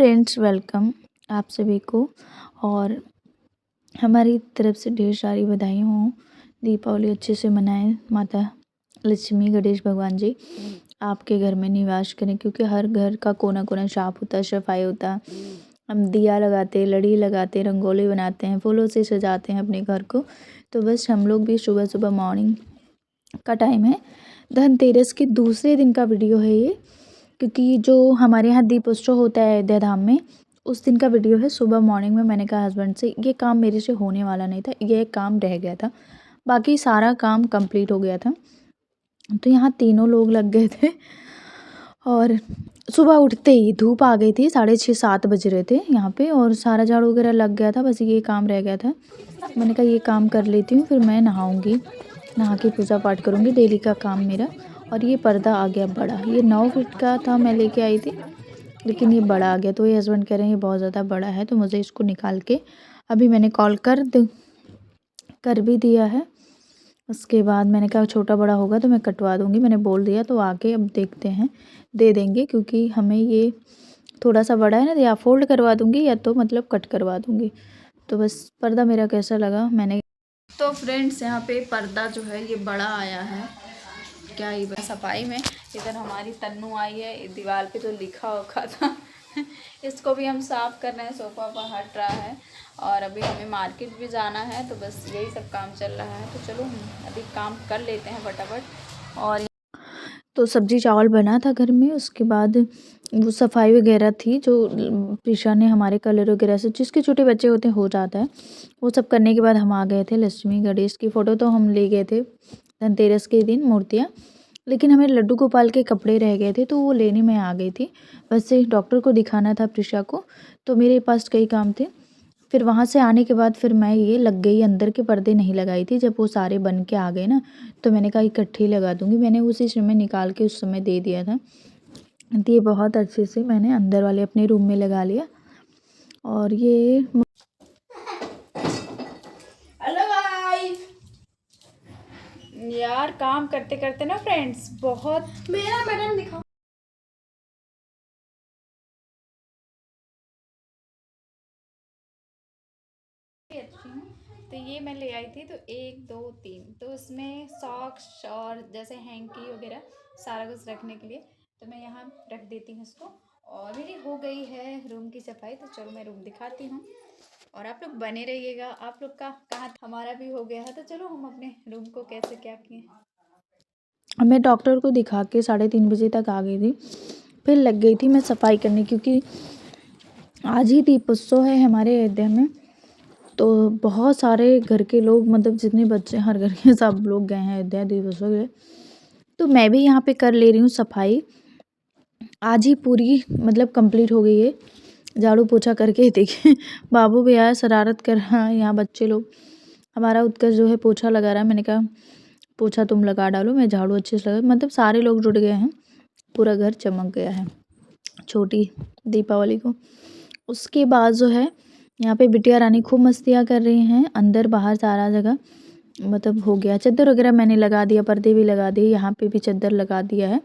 Friends, welcome आप सभी को। और हमारी तरफ से ढेर सारी बधाई हों। दीपावली अच्छे से मनाएं। माता लक्ष्मी गणेश भगवान जी आपके घर में निवास करें, क्योंकि हर घर का कोना कोना साफ होता है, सफाई होता है। हम दिया लगाते हैं, लड़ी लगाते हैं, रंगोली बनाते हैं, फूलों से सजाते हैं अपने घर को। तो बस हम लोग भी सुबह सुबह मॉर्निंग का टाइम है, धनतेरस के दूसरे दिन का वीडियो है ये, क्योंकि जो हमारे यहाँ दीपोत्सव होता है अयोध्या धाम में, उस दिन का वीडियो है। सुबह मॉर्निंग में मैंने कहा हस्बैंड से, ये काम मेरे से होने वाला नहीं था, ये काम रह गया था, बाकी सारा काम कंप्लीट हो गया था। तो यहाँ तीनों लोग लग गए थे और सुबह उठते ही धूप आ गई थी, 6:30-7 बज रहे थे यहाँ पे, और सारा झाड़ू वगैरह लग गया था, बस ये काम रह गया था। मैंने कहा ये काम कर लेती हूँ, फिर मैं नहाऊँगी, नहा के पूजा पाठ करूँगी, डेली का काम मेरा। और ये पर्दा आ गया बड़ा, ये 9 फीट का था, मैं लेके आई थी, लेकिन ये बड़ा आ गया। तो ये हस्बैंड कह रहे हैं ये बहुत ज़्यादा बड़ा है, तो मुझे इसको निकाल के अभी मैंने कॉल कर भी दिया है। उसके बाद मैंने कहा छोटा बड़ा होगा तो मैं कटवा दूँगी, मैंने बोल दिया। तो आके अब देखते हैं, दे देंगे, क्योंकि हमें ये थोड़ा सा बड़ा है ना, या फोल्ड करवा दूँगी या तो मतलब कट करवा दूँगी। तो बस पर्दा मेरा कैसा लगा मैंने। तो फ्रेंड्स, यहाँ पे पर्दा जो है ये बड़ा आया है, क्या ही बस सफाई में। इधर हमारी तन्नू आई है, दीवार पे जो लिखा उखा था इसको भी हम साफ़ कर रहे हैं, सोफ़ा पर हट रहा है। और अभी हमें मार्केट भी जाना है, तो बस यही सब काम चल रहा है। तो चलो हम अभी काम कर लेते हैं फटाफट। और तो सब्जी चावल बना था घर में, उसके बाद वो सफाई वगैरह थी, जो प्रीशा ने हमारे कलर वगैरह से, जिसके छोटे बच्चे होते हैं हो जाता है, वो सब करने के बाद हम आ गए थे। लक्ष्मी गणेश की फ़ोटो तो हम ले गए थे धनतेरस के दिन, मूर्तियाँ, लेकिन हमें लड्डू गोपाल के कपड़े रह गए थे, तो वो लेने में आ गई थी। वैसे डॉक्टर को दिखाना था प्रीशा को, तो मेरे पास कई काम थे। फिर वहाँ से आने के बाद फिर मैं ये लग गई, अंदर के पर्दे नहीं लगाई थी। जब वो सारे बन के आ गए ना, तो मैंने कहा इकट्ठे ही लगा दूँगी। मैंने उसी समय निकाल के उस समय दे दिया था। तो ये बहुत अच्छे से मैंने अंदर वाले अपने रूम में लगा लिया। और ये हेलो गाइस, यार काम करते करते ना फ्रेंड्स बहुत मेरा मैडम दिखाओ। अच्छी हूँ। तो ये मैं ले आई थी, तो 1 2 3, तो उसमें सॉक्स और जैसे हैंकी वगैरह सारा कुछ रखने के लिए, तो मैं यहाँ रख देती हूँ इसको। और मेरी हो गई है रूम की सफाई, तो चलो मैं रूम दिखाती हूँ और आप लोग बने रहिएगा। आप लोग का कहाँ, हमारा भी हो गया है। तो चलो हम अपने रूम को कैसे क्या किए। मैं डॉक्टर को दिखा के 3:30 बजे तक आ गई थी, फिर लग गई थी मैं सफाई करने, क्योंकि आज ही दीपोत्सव है हमारे अयोध्या में। तो बहुत सारे घर के लोग, मतलब जितने बच्चे हर घर के सब लोग गए हैं अयोध्या दीपोत्सव के लिए। तो मैं भी यहाँ पे कर ले रही हूँ सफाई। आज ही पूरी मतलब कंप्लीट हो गई है, झाड़ू पोछा करके। देखिए बाबू भी आया, शरारत कर रहा है। यहाँ बच्चे लोग, हमारा उत्कर्ष जो है पोछा लगा रहा है। मैंने कहा पोछा तुम लगा डालो, मैं झाड़ू अच्छे से लगा। मतलब सारे लोग जुट गए हैं, पूरा घर चमक गया है छोटी दीपावली को। उसके बाद जो है यहाँ पे बिटिया रानी खूब मस्तियाँ कर रही हैं, अंदर बाहर सारा जगह मतलब हो गया। चादर वगैरह मैंने लगा दिया, पर्दे भी लगा दिए, यहाँ पे भी चादर लगा दिया है।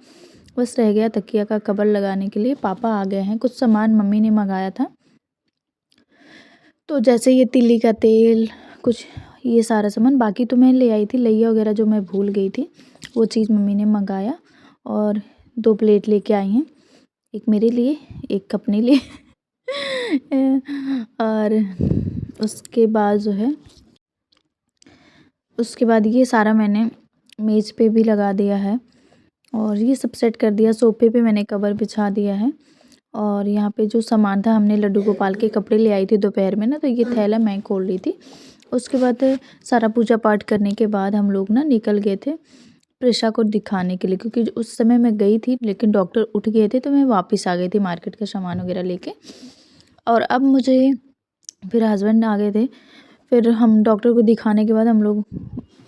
बस रह गया तकिया का कवर लगाने के लिए। पापा आ गए हैं, कुछ सामान मम्मी ने मंगाया था, तो जैसे ये तिल्ली का तेल, कुछ ये सारा सामान। बाकी तो मैं ले आई थी लैया वगैरह, जो मैं भूल गई थी, वो चीज़ मम्मी ने मंगाया। और 2 प्लेट लेके आई हैं, एक मेरे लिए एक अपने लिए और उसके बाद जो है, उसके बाद ये सारा मैंने मेज़ पे भी लगा दिया है, और ये सब सेट कर दिया। सोफ़े पे मैंने कवर बिछा दिया है। और यहाँ पे जो सामान था, हमने लड्डू गोपाल के कपड़े ले आई थी दोपहर में ना, तो ये थैला मैं खोल ली थी। उसके बाद सारा पूजा पाठ करने के बाद हम लोग ना निकल गए थे प्रीशा को दिखाने के लिए, क्योंकि उस समय मैं गई थी लेकिन डॉक्टर उठ गए थे, तो मैं वापस आ गई थी मार्केट का सामान वगैरह लेके। और अब मुझे फिर हस्बैंड आ गए थे, फिर हम डॉक्टर को दिखाने के बाद हम लोग,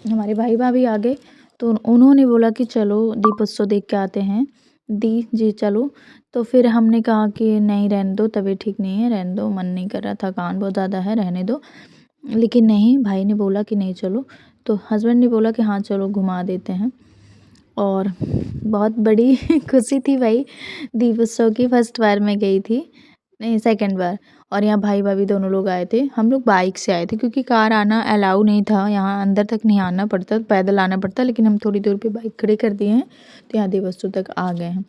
हमारे भाई भाभी आ गए, तो उन्होंने बोला कि चलो दीपोत्सव देख के आते हैं। दी जी चलो। तो फिर हमने कहा कि नहीं रहने दो, तबीयत ठीक नहीं है, रहने दो, मन नहीं कर रहा, थकान बहुत ज़्यादा है, रहने दो। लेकिन नहीं, भाई ने बोला कि नहीं चलो, तो हस्बैंड ने बोला कि हाँ चलो घुमा देते हैं। और बहुत बड़ी खुशी थी भाई दीपोत्सव की, फर्स्ट बार मैं गई थी। नहीं, सेकंड बार। और यहाँ भाई-भाभी दोनों लोग आए थे। हम लोग बाइक से आए थे क्योंकि कार आना अलाउ नहीं था, यहाँ अंदर तक नहीं आना पड़ता, पैदल आना पड़ता, लेकिन हम थोड़ी दूर पे बाइक खड़े कर दिए हैं, तो यहाँ देवस्थल तक आ गए हैं।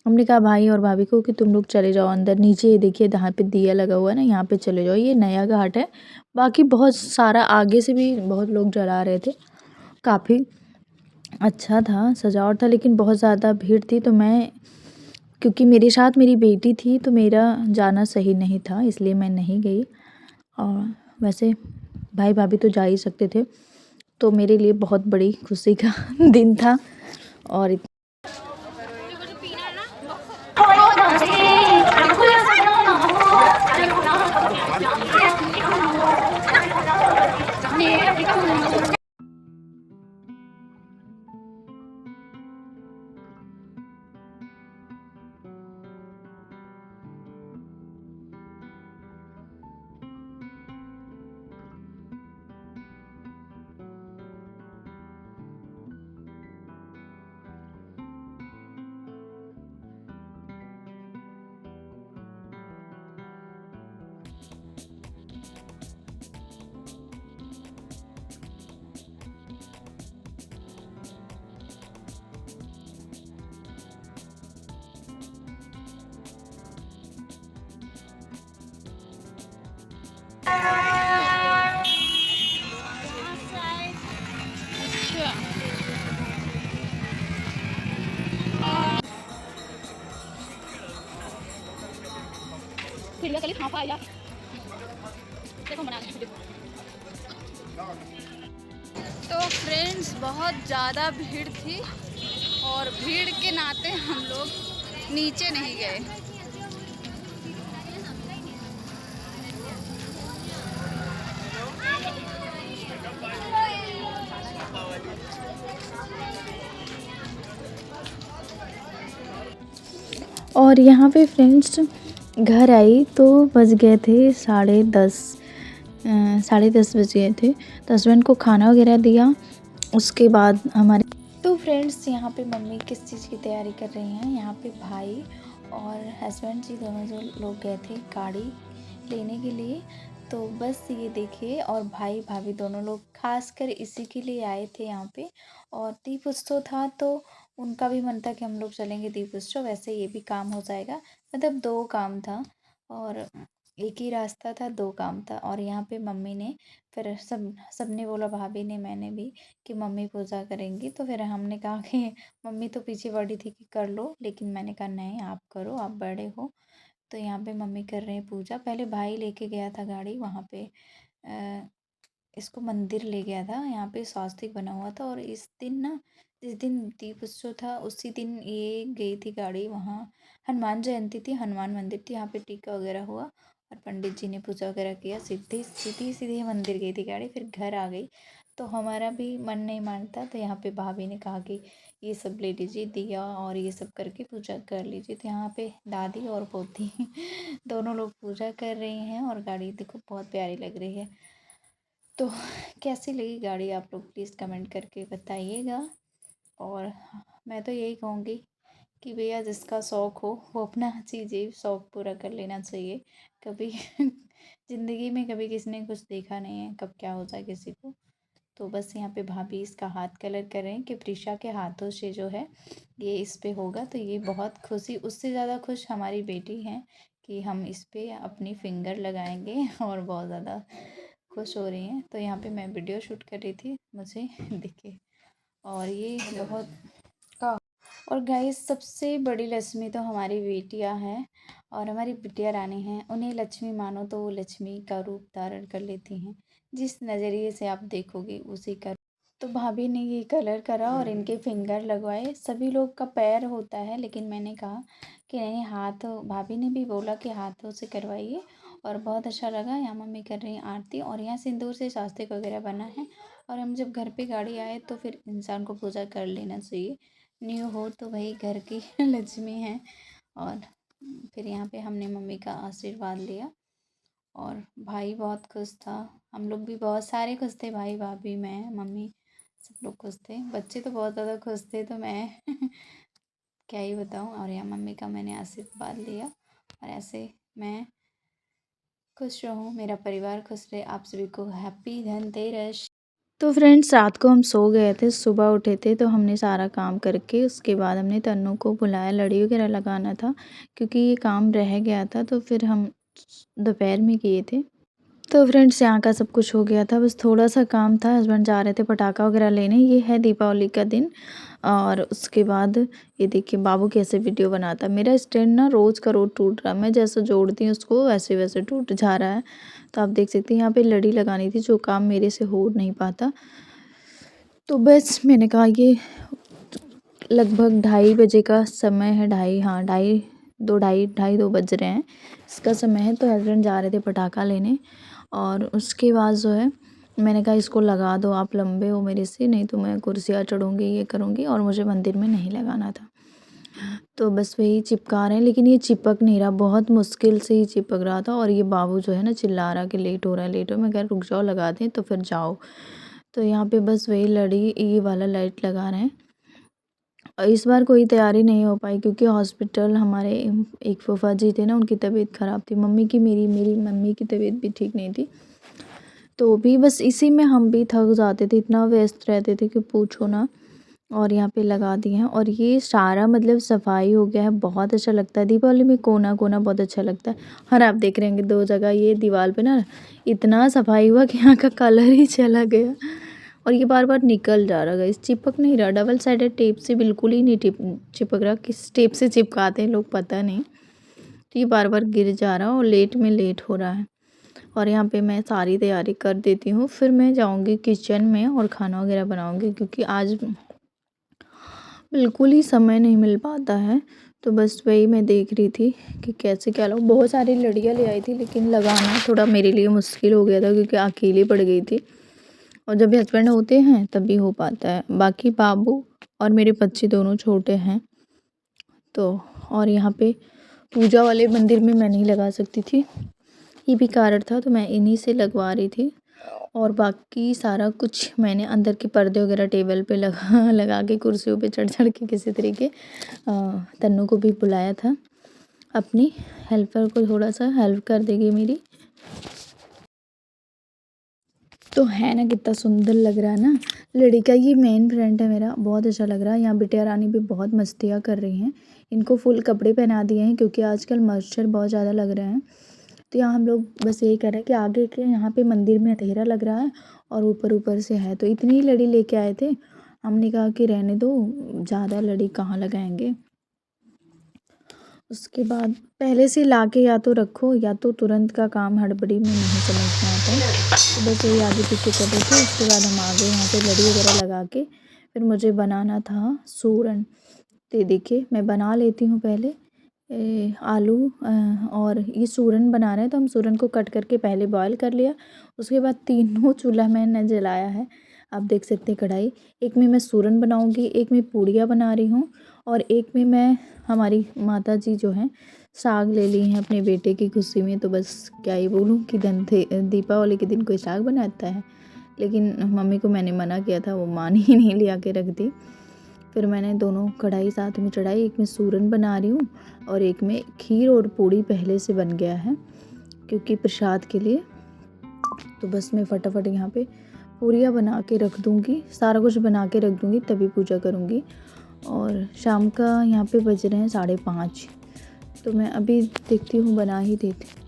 हमने कहा भाई और भाभी को कि तुम लोग चले जाओ अंदर, नीचे ये देखिए जहाँ पे दिया लगा हुआ है ना, यहाँ पे चले जाओ, ये नया घाट है। बाकी बहुत सारा आगे से भी बहुत लोग जला रहे थे, काफ़ी अच्छा था, सजावट था, लेकिन बहुत ज़्यादा भीड़ थी, तो मैं, क्योंकि मेरे साथ मेरी बेटी थी तो मेरा जाना सही नहीं था, इसलिए मैं नहीं गई। और वैसे भाई भाभी तो जा ही सकते थे, तो मेरे लिए बहुत बड़ी खुशी का दिन था। और तो फ्रेंड्स बहुत ज़्यादा भीड़ थी और भीड़ के नाते हम लोग नीचे नहीं गए। और यहाँ पे फ्रेंड्स घर आई तो बज गए थे 10:30, 10:30 बज गए थे। तो हस्बैंड को खाना वगैरह दिया, उसके बाद हमारे, तो फ्रेंड्स यहाँ पे मम्मी किस चीज़ की तैयारी कर रही हैं, यहाँ पे भाई और हस्बैंड जी दोनों जो लोग गए थे गाड़ी लेने के लिए, तो बस ये देखिए। और भाई भाभी दोनों लोग खासकर इसी के लिए आए थे यहाँ पे। और दीप उत्सव था तो उनका भी मन था कि हम लोग चलेंगे दीप उत्सव, वैसे ये भी काम हो जाएगा, मतलब 2 काम था और एक ही रास्ता था, 2 काम था। और यहाँ पे मम्मी ने फिर सबने बोला, भाभी ने, मैंने भी, कि मम्मी पूजा करेंगी, तो फिर हमने कहा कि मम्मी तो पीछे पड़ी थी कि कर लो, लेकिन मैंने कहा नहीं आप करो, आप बड़े हो। तो यहाँ पे मम्मी कर रहे हैं पूजा। पहले भाई लेके गया था गाड़ी वहाँ पे, इसको मंदिर ले गया था, यहाँ पे स्वास्तिक बना हुआ था। और इस दिन ना, जिस दिन दीप उत्सव था उसी दिन ये गई थी गाड़ी वहाँ, हनुमान जयंती थी, हनुमान मंदिर थी, यहाँ पे टीका वगैरह हुआ और पंडित जी ने पूजा वगैरह किया, सीधी सीधी सीधी मंदिर गई थी गाड़ी, फिर घर आ गई। तो हमारा भी मन नहीं मानता, तो यहाँ पे भाभी ने कहा कि ये सब ले लीजिए, दिया और ये सब करके पूजा कर लीजिए। तो यहाँ पे दादी और पोती दोनों लोग पूजा कर रही हैं और गाड़ी देखो बहुत प्यारी लग रही है। तो कैसी लगी गाड़ी आप लोग प्लीज़ कमेंट करके बताइएगा। और मैं तो यही कहूँगी कि भैया जिसका शौक़ हो वो अपना चीज़ें शौक़ पूरा कर लेना चाहिए। कभी ज़िंदगी में कभी किसी ने कुछ देखा नहीं है, कब क्या हो जाए किसी को। तो बस यहाँ पे भाभी इसका हाथ कलर कर रहे हैं कि प्रीशा के हाथों से जो है ये इस पे होगा, तो ये बहुत खुशी, उससे ज़्यादा खुश हमारी बेटी हैं कि हम इस पे अपनी फिंगर लगाएंगे और बहुत ज़्यादा खुश हो रही हैं। तो यहाँ पे मैं वीडियो शूट कर रही थी, मुझे दिखे। और ये बहुत का, और गाइस सबसे बड़ी लक्ष्मी तो हमारी बेटियां हैं और हमारी बिटिया रानी हैं। उन्हें लक्ष्मी मानो तो वो लक्ष्मी का रूप धारण कर लेती हैं, जिस नज़रिए से आप देखोगे उसी का। तो भाभी ने ये कलर करा और इनके फिंगर लगवाए। सभी लोग का पैर होता है, लेकिन मैंने कहा कि नहीं, हाथ, भाभी ने भी बोला कि हाथों से करवाइए और बहुत अच्छा लगा। यहाँ मम्मी कर रही हैं आरती और यहाँ सिंदूर से स्वास्तिक वगैरह बना है। और हम जब घर पे गाड़ी आए तो फिर इंसान को पूजा कर लेना चाहिए, न्यू हो तो वही घर की लक्ष्मी है। और फिर यहाँ पे हमने मम्मी का आशीर्वाद लिया और भाई बहुत खुश था, हम लोग भी बहुत सारे खुश थे, भाई भाभी मैं मम्मी सब लोग खुश थे, बच्चे तो बहुत ज़्यादा खुश थे, तो मैं क्या ही बताऊँ। और यहाँ मम्मी का मैंने आशीर्वाद लिया और ऐसे मैं खुश रहो, मेरा परिवार खुश रहे। आप सभी को हैप्पी धनतेरस। तो फ्रेंड्स, रात को हम सो गए थे, सुबह उठे थे तो हमने सारा काम करके उसके बाद हमने तन्नू को बुलाया, लड़ी वगैरह लगाना था क्योंकि ये काम रह गया था, तो फिर हम दोपहर में किए थे। तो फ्रेंड्स, यहाँ का सब कुछ हो गया था, बस थोड़ा सा काम था। हस्बैंड जा रहे थे पटाखा वगैरह लेने। ये है दीपावली का दिन। और उसके बाद ये देखिए बाबू कैसे वीडियो बनाता है। मेरा स्टैंड ना रोज़ का रोज़ टूट रहा है, मैं जैसे जोड़ती हूँ उसको वैसे वैसे टूट जा रहा है। तो आप देख सकते हैं यहाँ पे लड़ी लगानी थी, जो काम मेरे से हो नहीं पाता। तो बस मैंने कहा ये लगभग 2:30 का समय है, ढाई दो बज रहे हैं इसका समय है। तो हस्बैंड जा रहे थे पटाखा लेने और उसके बाद जो है मैंने कहा इसको लगा दो, आप लंबे हो मेरे से, नहीं तो मैं कुर्सियाँ चढ़ूँगी, ये करूँगी, और मुझे मंदिर में नहीं लगाना था। तो बस वही चिपका रहे हैं, लेकिन ये चिपक नहीं रहा, बहुत मुश्किल से ही चिपक रहा था। और ये बाबू जो है ना चिल्ला रहा कि लेट हो रहा है, लेट हो। मैं कह रुक जाओ, लगा दें तो फिर जाओ। तो यहाँ पे बस वही लड़ी, ये वाला लाइट लगा रहे हैं। इस बार कोई तैयारी नहीं हो पाई क्योंकि हॉस्पिटल हमारे एक फूफा जी थे ना, उनकी तबीयत ख़राब थी। मम्मी की, मेरी मम्मी की तबीयत भी ठीक नहीं थी। तो भी बस इसी में हम भी थक जाते थे, इतना व्यस्त रहते थे कि पूछो ना। और यहाँ पे लगा दिए हैं और ये सारा मतलब सफाई हो गया है। बहुत अच्छा लगता है दीपावली में, कोना कोना बहुत अच्छा लगता है। और आप देख रहे होंगे 2 जगह ये दीवार पे ना इतना सफाई हुआ कि यहाँ का कलर ही चला गया। और ये बार बार निकल जा रहा है, चिपक नहीं रहा। डबल साइडेड टेप से बिल्कुल ही नहीं चिपक रहा। किस टेप से चिपकाते हैं लोग पता नहीं। तो ये बार बार गिर जा रहा और लेट में लेट हो रहा है। और यहाँ पे मैं सारी तैयारी कर देती हूँ, फिर मैं जाऊँगी किचन में और खाना वगैरह बनाऊँगी क्योंकि आज बिल्कुल ही समय नहीं मिल पाता है। तो बस वही मैं देख रही थी कि कैसे क्या लगाऊँ। बहुत सारी लड़ियाँ ले आई थी, लेकिन लगाना थोड़ा मेरे लिए मुश्किल हो गया था क्योंकि अकेली पड़ गई थी। और जब हस्बैंड होते हैं तभी हो पाता है। बाकी बाबू और मेरे बच्चे दोनों छोटे हैं। तो और यहाँ पे पूजा वाले मंदिर में मैं नहीं लगा सकती थी, ये भी कारण था, तो मैं इन्हीं से लगवा रही थी। और बाकी सारा कुछ मैंने अंदर के पर्दे वगैरह टेबल पे लगा के कुर्सियों पे चढ़ के किसी तरीके तन्नू को भी बुलाया था, अपनी हेल्पर को थोड़ा सा हेल्प कर देगी मेरी। तो है ना, कितना सुंदर लग रहा है ना। लड़का ये मेन फ्रेंड है मेरा, बहुत अच्छा लग रहा है। यहाँ बिटिया रानी भी बहुत मस्तियाँ कर रही हैं। इनको फुल कपड़े पहना दिए हैं क्योंकि आजकल मच्छर बहुत ज़्यादा लग रहे हैं। तो यहाँ हम लोग बस यही कर रहे हैं कि आगे के यहाँ पे मंदिर में अंधेरा लग रहा है और ऊपर ऊपर से है, तो इतनी ही लड़ी लेके आए थे। हमने कहा कि रहने दो, ज़्यादा लड़ी कहाँ लगाएंगे। उसके बाद पहले से लाके या तो रखो या तो तुरंत का काम हड़बड़ी में नहीं समझ में आता है। तो बस यही आगे पीछे कर रहे थे। उसके बाद हम आ गए यहाँ पे लड़ी वगैरह लगा के। फिर मुझे बनाना था सूरन। तो देखिए मैं बना लेती हूँ पहले आलू और ये सूरन बना रहे हैं तो हम सूरन को कट करके पहले बॉयल कर लिया। उसके बाद तीनों चूल्हा मैंने जलाया है, आप देख सकते हैं कढ़ाई। एक में मैं सूरन बनाऊंगी, एक में पूड़ियाँ बना रही हूँ और एक में मैं हमारी माता जी जो हैं साग ले ली हैं अपने बेटे की खुशी में। तो बस क्या ही बोलूँ कि दीपावली के दिन कोई साग बनाता है, लेकिन मम्मी को मैंने मना किया था, वो मान ही नहीं लिया के रख दी। फिर मैंने दोनों कढ़ाई साथ में चढ़ाई, एक में सूरन बना रही हूँ और एक में खीर और पूड़ी पहले से बन गया है क्योंकि प्रसाद के लिए। तो बस मैं फटाफट यहाँ पे पूरियाँ बना के रख दूँगी, सारा कुछ बना के रख दूँगी, तभी पूजा करूँगी। और शाम का यहाँ पे बज रहे हैं 5:30, तो मैं अभी देखती हूँ बना ही देती।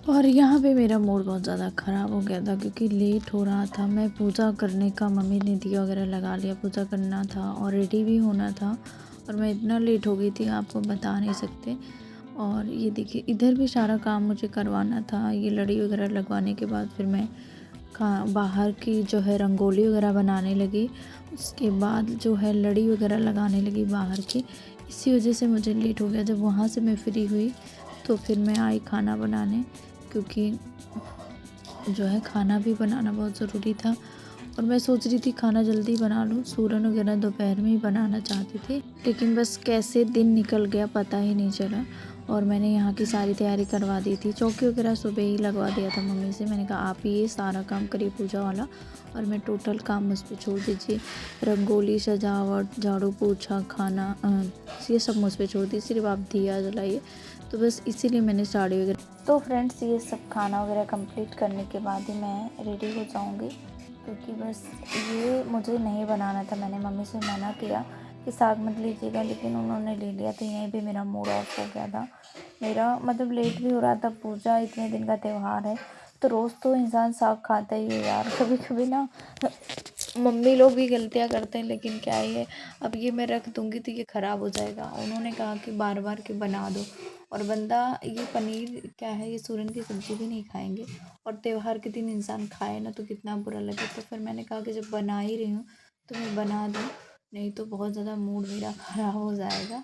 और यहाँ पे मेरा मूड बहुत ज़्यादा ख़राब हो गया था क्योंकि लेट हो रहा था। मैं पूजा करने का, मम्मी ने दिया वगैरह लगा लिया, पूजा करना था और रेडी भी होना था और मैं इतना लेट हो गई थी आपको बता नहीं सकते। और ये देखिए इधर भी सारा काम मुझे करवाना था। ये लड़ी वगैरह लगवाने के बाद फिर मैं बाहर की जो है रंगोली वगैरह बनाने लगी। उसके बाद जो है लड़ी वगैरह लगाने लगी बाहर की। इसी वजह से मुझे लेट हो गया। जब वहाँ से मैं फ्री हुई तो फिर मैं आई खाना बनाने, क्योंकि जो है खाना भी बनाना बहुत ज़रूरी था। और मैं सोच रही थी खाना जल्दी बना लूँ, सूरन वगैरह दोपहर में ही बनाना चाहती थी, लेकिन बस कैसे दिन निकल गया पता ही नहीं चला। और मैंने यहाँ की सारी तैयारी करवा दी थी, चौकी वगैरह सुबह ही लगवा दिया था मम्मी से। मैंने कहा आप ये सारा काम करिए पूजा वाला और मैं टोटल काम मुझ पर छोड़ दीजिए। रंगोली, सजावट, झाड़ू पोछा, खाना, ये सब मुझ पर छोड़ दीजिए, सिर्फ आप दिया जलाइए। तो बस इसीलिए मैंने साड़ी वगैरह। तो फ्रेंड्स ये सब खाना वगैरह कंप्लीट करने के बाद ही मैं रेडी हो जाऊँगी, क्योंकि बस ये मुझे नहीं बनाना था। मैंने मम्मी से मना किया कि साग मत लीजिएगा, लेकिन उन्होंने ले लिया, तो यहीं पे मेरा मूड ऑफ हो गया था। मेरा मतलब लेट भी हो रहा था, पूजा इतने दिन का त्यौहार है, तो रोज़ तो इंसान साग खाता ही है यार। कभी कभी ना मम्मी लोग भी गलतियाँ करते हैं, लेकिन क्या ही है, अब ये मैं रख दूँगी तो ये ख़राब हो जाएगा। उन्होंने कहा कि बार बार के बना दो, और बंदा ये पनीर क्या है, ये सूरन की सब्ज़ी भी नहीं खाएंगे, और त्यौहार के दिन इंसान खाए ना तो कितना बुरा लगे। तो फिर मैंने कहा कि जब बना ही रही हूँ तो मैं बना दूँ, नहीं तो बहुत ज़्यादा मूड मेरा ख़राब हो जाएगा।